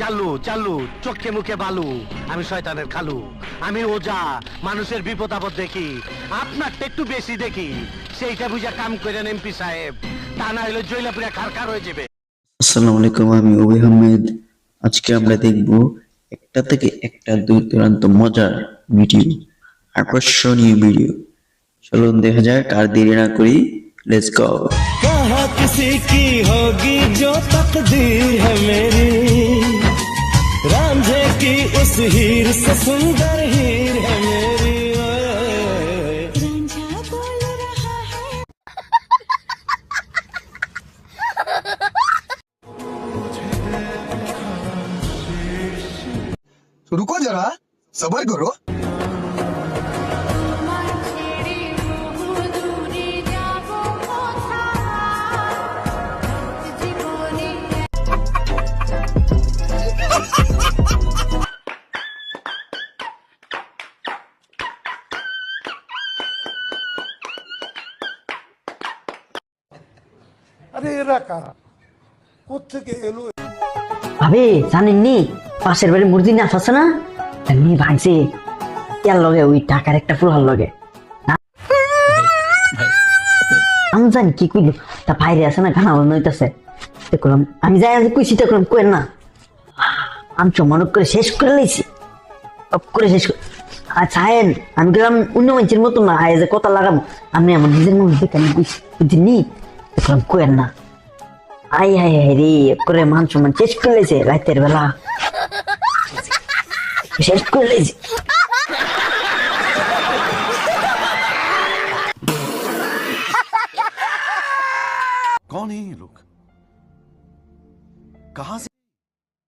চালু চালু চোখে মুখে বালু, আমি শয়তানের খালু, আমি ওজা, মানুষের বিপদ আপদ দেখি, আপনারটা একটু বেশি দেখি, সেইটা বুঝা কাম করেন এমপি সাহেব, তা না হলে জৈলাপুরা খারখার হয়ে যাবে। আসসালামু আলাইকুম, আমি অভি আহমেদ। আজকে আমরা দেখব একটা থেকে একটা দূর দূরান্ত মজার ভিডিও, আকর্ষণীয় ভিডিও। চলুন দেখা যাক, আর দেরি না করি, লেটস গো। कहाँ किसी की होगी जो तकदीर है मेरी, रांझे की उस हीर से सुंदर हीर है मेरी। रांझा बोल रहा है। तो रुको जरा, सबर करो। আরে এরা কারা, কোত্থেকে এলো? ভাবি জানেননি পাশের বাড়ির মুরগি না আছে না, এমনি ভাঙছে ইয়ার লগে ওই টাকার একটা ফুলার লগে। আমি জানি কি কইলো, তা বাইরে আছে না গানা বন্ধ হইতেছে, দেখলাম আমি যাই আজ কইছি, দেখলাম কইেন না, আমি চমনক করে শেষ করে লাইছি, অফ করে শেষ করে। আচ্ছা আয়েন, আমি গেলাম অন্য মানুষের মতো না, আয় যে কথা লাগাবো, আমি আমার নিজের মনে দেখে আমি কইছি, বুঝিনি, দেখলাম কইেন না। আই হাই হাই রে, করে মান সম্মান শেষ করে লেছে রাতের বেলা, শেষ করে লেছে। कौन है ये लोग? कहां से